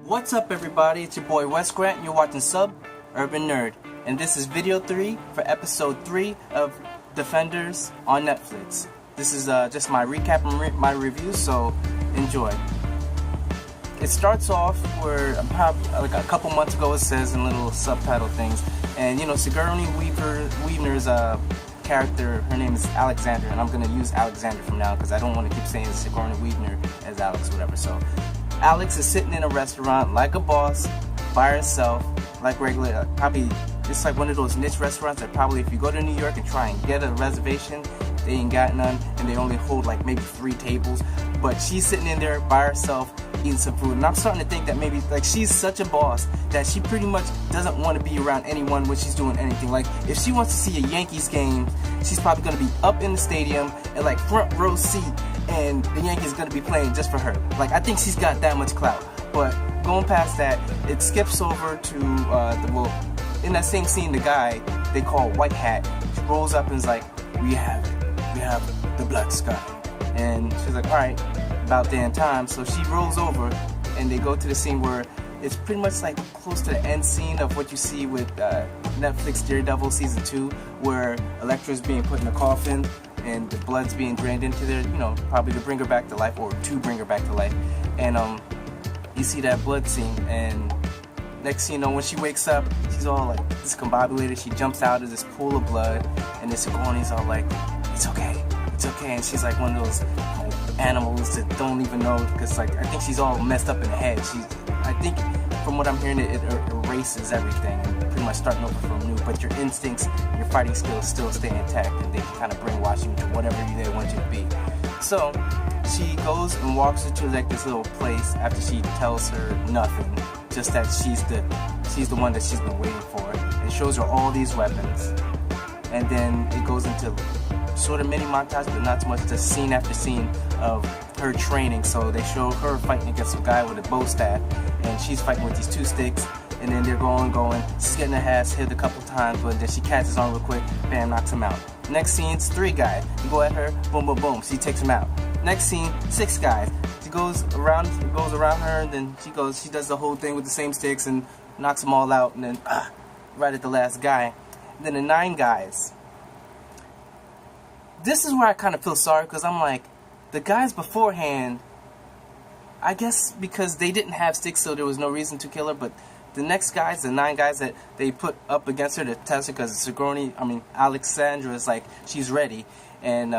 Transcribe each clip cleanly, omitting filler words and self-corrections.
What's up everybody, it's your boy Wes Grant and you're watching Sub Urban Nerd. And this is video 3 for episode 3 of Defenders on Netflix. This is just my recap and my review, so enjoy. It starts off where like a couple months ago it says in little subtitle things. And you know, Sigourney Weaver's character, her name is Alexander, and I'm going to use Alexander from now because I don't want to keep saying Sigourney Weaver as Alex, whatever. So Alex is sitting in a restaurant like a boss, by herself, like regular, probably, it's like one of those niche restaurants that probably if you go to New York and try and get a reservation, they ain't got none, and they only hold like maybe 3 tables, but she's sitting in there by herself eating some food, and I'm starting to think that maybe, like, she's such a boss that she pretty much doesn't want to be around anyone when she's doing anything. Like, if she wants to see a Yankees game, she's probably going to be up in the stadium and like front row seat, and the Yankees going to be playing just for her. Like, I think she's got that much clout. But going past that, it skips over to in that same scene, the guy they call White Hat rolls up and is like, we have the Black Sky. And she's like, alright, about damn time. So she rolls over and they go to the scene where it's pretty much like close to the end scene of what you see with Netflix Daredevil season 2, where Elektra's being put in a coffin and the blood's being drained into there, you know, probably to bring her back to life, or to bring her back to life. And you see that blood scene, and next thing you know, when she wakes up, she's all like discombobulated. She jumps out of this pool of blood, and this Sigourney's all like, it's okay, and she's like one of those like animals that don't even know, because like I think she's all messed up in the head. I think from what I'm hearing, it erases everything and pretty much starting over from new, but your instincts, your fighting skills still stay intact, and they can kind of brainwash you into whatever they want you to be. So she goes and walks into like this little place after she tells her nothing, just that she's the one that she's been waiting for, and shows her all these weapons. And then it goes into sort of mini montage, but not so much, just scene after scene of her training. So they show her fighting against a guy with a bow staff, and she's fighting with these 2 sticks, and then they're going, she's getting her ass hit a couple times, but then she catches on real quick, bam, knocks him out. Next scene, it's 3 guys, you go at her, boom, boom, boom, she takes him out. Next scene, 6 guys, she goes around her, and then she does the whole thing with the same sticks and knocks them all out, and then right at the last guy. And then the 9 guys. This is where I kind of feel sorry, because I'm like, the guys beforehand, I guess because they didn't have sticks, so there was no reason to kill her, but the next guys, the 9 guys that they put up against her to test her, because Alexandra is like, she's ready, and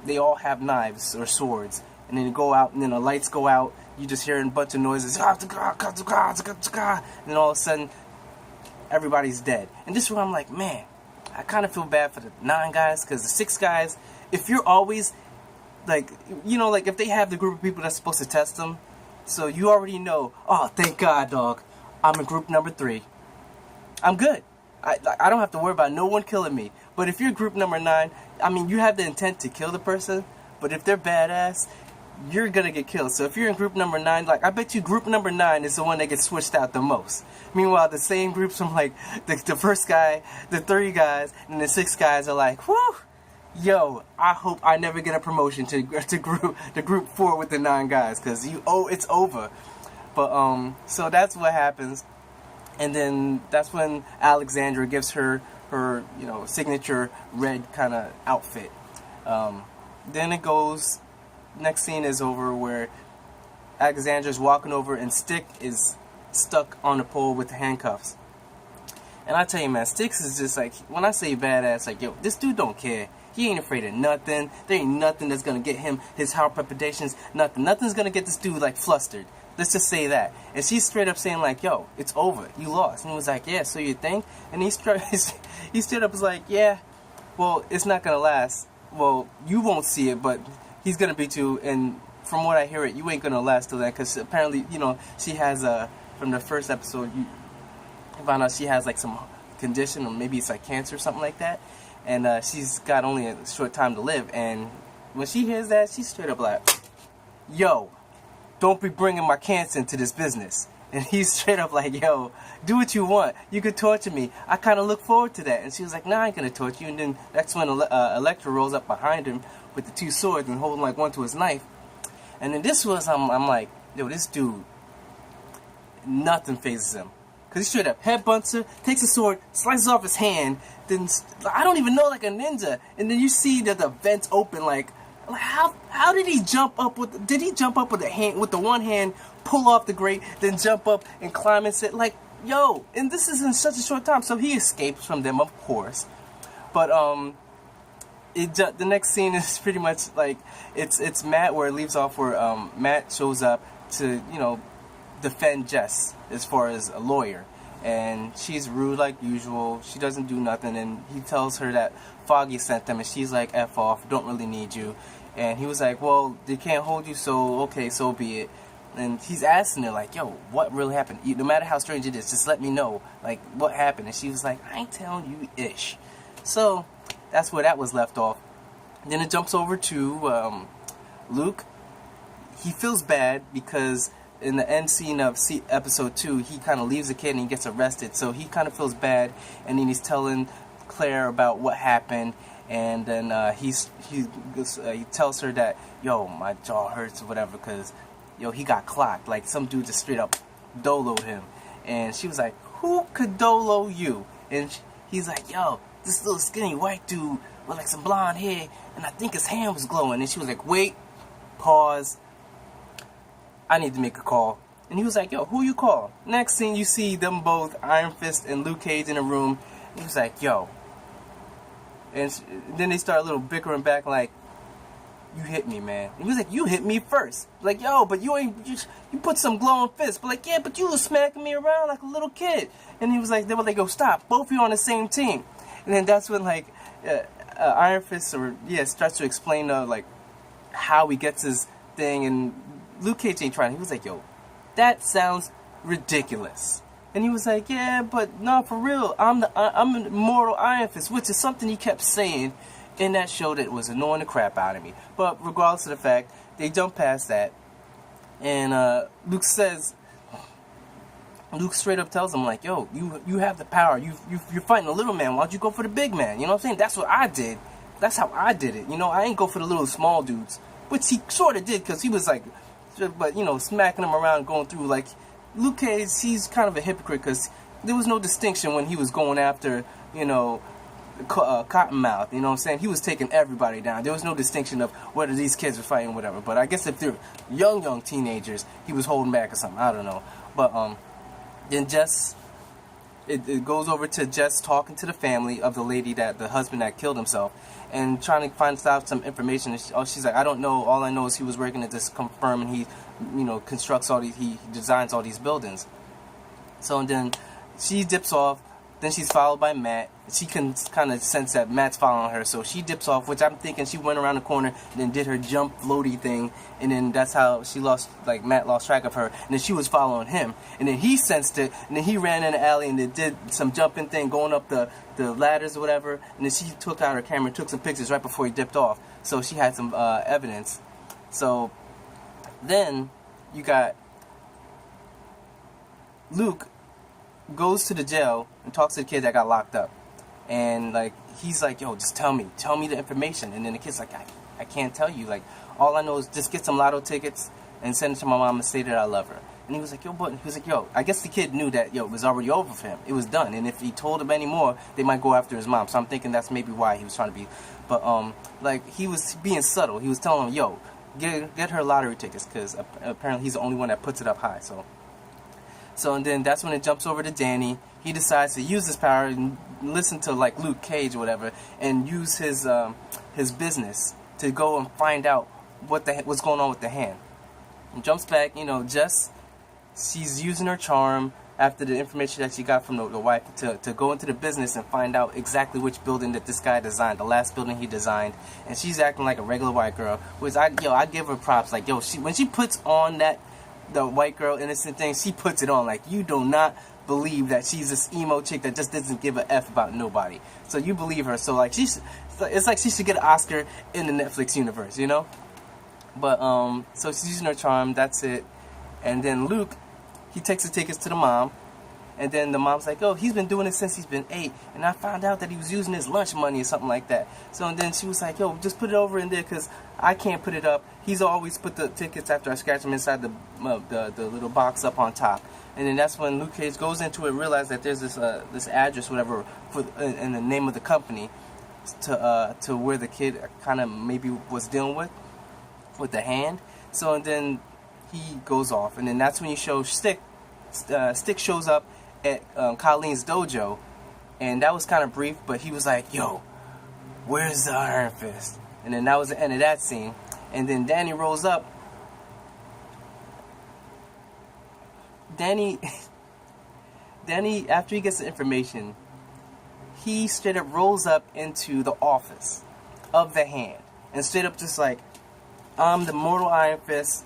they all have knives or swords, and then they go out, and then the lights go out, you just hear a bunch of noises, and then all of a sudden, everybody's dead. And this is where I'm like, man, I kind of feel bad for the 9 guys, because the 6 guys, if you're always, like, you know, like if they have the group of people that's supposed to test them, so you already know, oh, thank God, dog, I'm in group number 3. I'm good. I don't have to worry about no one killing me. But if you're group number 9, I mean, you have the intent to kill the person, but if they're badass, you're gonna get killed. So if you're in group number 9, like, I bet you group number 9 is the one that gets switched out the most. Meanwhile, the same groups from like the first guy, the 3 guys, and the 6 guys are like, whew, yo, I hope I never get a promotion to group 4 with the 9 guys, because it's over. But so that's what happens, and then that's when Alexandra gives her signature red kind of outfit. Then it goes. Next scene is over where Alexandra's walking over and Stick is stuck on the pole with the handcuffs. And I tell you, man, Sticks is just like, when I say badass, like, yo, this dude don't care. He ain't afraid of nothing. There ain't nothing that's gonna get him his heart palpitations. Nothing's gonna get this dude like flustered. Let's just say that. And she's straight up saying like, yo, it's over. You lost. And he was like, yeah, so you think? And he straight up was like, yeah, well, it's not gonna last. Well, you won't see it, but he's gonna beat you, and from what I hear you ain't gonna last till then, because apparently, you know, she has from the first episode, you found out she has like some condition, or maybe it's like cancer or something like that, and she's got only a short time to live. And when she hears that, she's straight up like, yo, don't be bringing my cancer into this business. And he's straight up like, yo, do what you want. You could torture me. I kind of look forward to that. And she was like, nah, I ain't going to torture you. And then that's when Elektra rolls up behind him with the 2 swords and holding like one to his knife. And then this was, I'm like, yo, this dude, nothing phases him. Because he straight up headbutts her, takes a sword, slices off his hand, then, I don't even know, like a ninja. And then you see that the vents open, like how did he jump up with, did he jump up with the hand, with the one hand, pull off the grate, then jump up and climb and sit, like, yo, and this is in such a short time. So he escapes from them, of course. But, the next scene is pretty much like, it's Matt, where it leaves off where, Matt shows up to, you know, defend Jess as far as a lawyer, and she's rude like usual. She doesn't do nothing, and he tells her that Foggy sent them, and she's like, F off, don't really need you. And he was like, well, they can't hold you, so okay, so be it. And he's asking her like, yo, what really happened? No matter how strange it is, just let me know, like, what happened. And she was like, I ain't telling you ish. So that's where that was left off. Then it jumps over to Luke. He feels bad because in the end scene of episode 2, he kind of leaves the kid and he gets arrested. So he kind of feels bad, and then he's telling Claire about what happened. And then he tells her that, yo, my jaw hurts or whatever, because, yo, he got clocked. Like, some dude just straight up doloed him. And she was like, who could dolo you? And he's like, yo, this little skinny white dude with like some blonde hair, and I think his hand was glowing. And she was like, wait, pause, I need to make a call. And he was like, yo, who you call? Next thing you see them both, Iron Fist and Luke Cage, in a room. And he was like, yo. And then they start a little bickering back, like, you hit me, man. And he was like, you hit me first. Like, yo, but you put some glowing fists. But like, yeah, but you was smacking me around like a little kid. And he was like, they were like, yo, stop. Both of you on the same team. And then that's when, like, Iron Fist, starts to explain, like, how he gets his thing. And Luke Cage ain't trying. He was like, yo, that sounds ridiculous. And he was like, yeah, but no, for real, I'm an immortal Iron Fist, which is something he kept saying in that show that was annoying the crap out of me. But regardless of the fact, they jump past that, and Luke straight up tells him, like, yo, you have the power, you're fighting a little man, why don't you go for the big man? You know what I'm saying? That's what I did. That's how I did it. You know, I ain't go for the little small dudes, which he sort of did, because he was like, but, you know, smacking them around, going through, like, Luke Cage, he's kind of a hypocrite, because there was no distinction when he was going after, you know, Cottonmouth, you know what I'm saying? He was taking everybody down. There was no distinction of whether these kids were fighting or whatever. But I guess if they're young teenagers, he was holding back or something. I don't know. But then Jess, it goes over to Jess talking to the family of the lady, the husband that killed himself, and trying to find out some information. She's like, I don't know. All I know is he was working at this firm, and he, you know, he designs all these buildings. So, and then she dips off. Then she's followed by Matt. She can kind of sense that Matt's following her, so she dips off, which I'm thinking she went around the corner and then did her jump floaty thing, and then that's how Matt lost track of her, and then she was following him, and then he sensed it, and then he ran in the alley and then did some jumping thing, going up the ladders or whatever, and then she took out her camera and took some pictures right before he dipped off, so she had some evidence. So then you got Luke goes to the jail and talks to the kid that got locked up, and like, he's like, yo, just tell me the information. And then the kid's like, I can't tell you, like, all I know is just get some lotto tickets and send it to my mom and say that I love her. And he was like, yo, I guess the kid knew that, yo, it was already over for him, it was done, and if he told him any more, they might go after his mom. So I'm thinking that's maybe why he was trying to be, but like, he was being subtle. He was telling him, yo, get her lottery tickets, because apparently he's the only one that puts it up high. So, and then that's when it jumps over to Danny. He decides to use his power and listen to, like, Luke Cage or whatever, and use his business to go and find out what's going on with the hand. And jumps back, you know, she's using her charm after the information that she got from the wife to go into the business and find out exactly which building that this guy designed, the last building he designed. And she's acting like a regular white girl, which I give her props. Like, yo, when she puts on the white girl innocent thing, she puts it on. Like, you do not believe that she's this emo chick that just doesn't give a F about nobody. So you believe her. So, like, it's like she should get an Oscar in the Netflix universe, you know? But, so she's using her charm, that's it. And then Luke, he takes the tickets to the mom, and then the mom's like, oh, he's been doing it since he's been 8, and I found out that he was using his lunch money or something like that. So, and then she was like, yo, just put it over in there, because I can't put it up. He's always put the tickets after I scratch them inside the little box up on top. and then that's when Luke Cage goes into it, realizes that there's this address, whatever, for in the name of the company, to where the kid kind of maybe was dealing with the hand. So and then he goes off, and then that's when you show Stick. Stick shows up at Colleen's dojo, and that was kind of brief, but he was like, "Yo, where's the Iron Fist?" And then that was the end of that scene. And then Danny rolls up. Danny, after he gets the information, he straight up rolls up into the office of the hand, and straight up just like, "I'm the Immortal Iron Fist.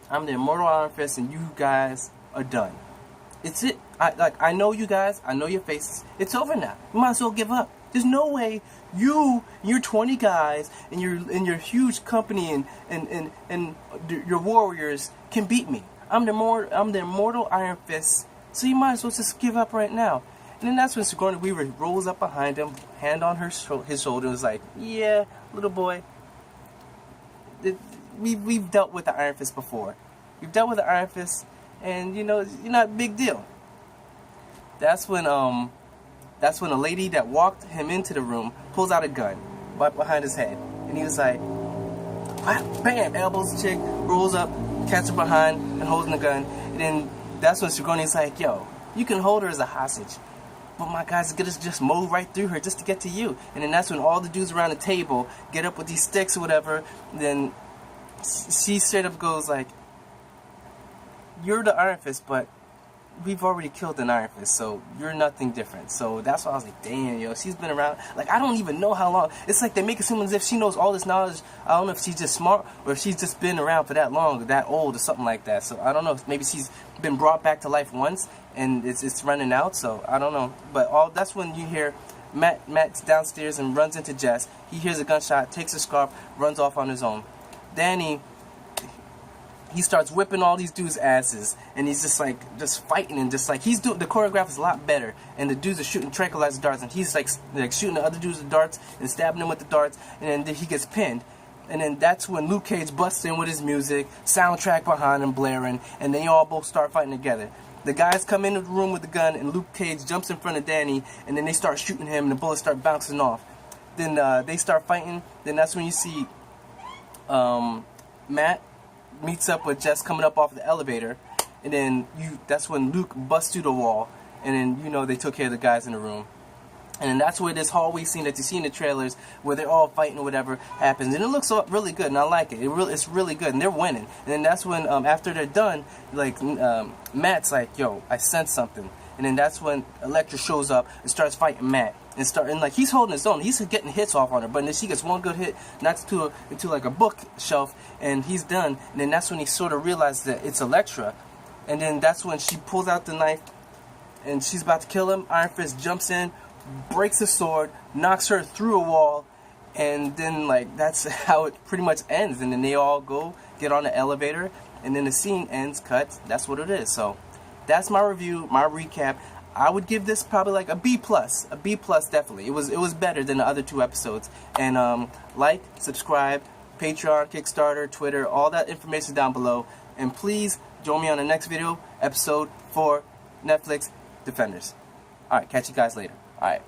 I'm the Immortal Iron Fist, and you guys are done. It's it. I know you guys. I know your faces. It's over now. You might as well give up. There's no way you're 20 guys and your huge company and your warriors can beat me. I'm the Immortal Iron Fist. So you might as well just give up right now." And then that's when Sigourney Weaver rolls up behind him, hand on his shoulder, and was like, "Yeah, little boy. We've dealt with the Iron Fist before. We've dealt with the Iron Fist, and you know, you're not a big deal." That's when a lady that walked him into the room pulls out a gun right behind his head, and he was like, bam, elbows the chick, rolls up, catches her behind, and holding the gun. And then that's when Sigourney's like, "Yo, you can hold her as a hostage, but my guys are gonna just mow right through her just to get to you." And then that's when all the dudes around the table get up with these sticks or whatever. Then she straight up goes like, "You're the Iron Fist, but we've already killed an Iron Fist, so you're nothing different." So that's why I was like, damn, yo, she's been around, like, I don't even know how long. It's like they make it seem as if she knows all this knowledge. I don't know if she's just smart, or if she's just been around for that long, or that old, or something like that. So I don't know, maybe she's been brought back to life once, and it's running out, so I don't know. But that's when you hear Matt's downstairs and runs into Jess. He hears a gunshot, takes a scarf, runs off on his own. Danny, he starts whipping all these dudes' asses, and he's just fighting, and just like, the choreograph is a lot better, and the dudes are shooting tranquilizer darts, and he's like shooting the other dudes with darts and stabbing them with the darts, and then he gets pinned. And then that's when Luke Cage busts in with his music, soundtrack behind him blaring, and they all both start fighting together. The guys come into the room with the gun, and Luke Cage jumps in front of Danny, and then they start shooting him, and the bullets start bouncing off. Then they start fighting. Then that's when you see Matt meets up with Jess coming up off the elevator, and then that's when Luke busts through the wall, and then they took care of the guys in the room. And then that's where this hallway scene that you see in the trailers, where they're all fighting or whatever, happens. And it looks really good, and I like it. It's really good, and they're winning. And then that's when, after they're done, like, Matt's like, "Yo, I sense something." And then that's when Elektra shows up and starts fighting Matt. And like, he's holding his own. He's getting hits off on her, but then she gets one good hit, knocks into like a bookshelf, and he's done. And then that's when he sort of realizes that it's Elektra. And then that's when she pulls out the knife, and she's about to kill him. Iron Fist jumps in, breaks the sword, knocks her through a wall, and then, like, that's how it pretty much ends. And then they all go get on the elevator, and then the scene ends, cut. That's what it is. So that's my review, my recap. I would give this probably like a B+, definitely. It was better than the other two episodes. And like, subscribe, Patreon, Kickstarter, Twitter, all that information down below. And please join me on the next video, episode 4, Netflix Defenders. Alright, catch you guys later. Alright.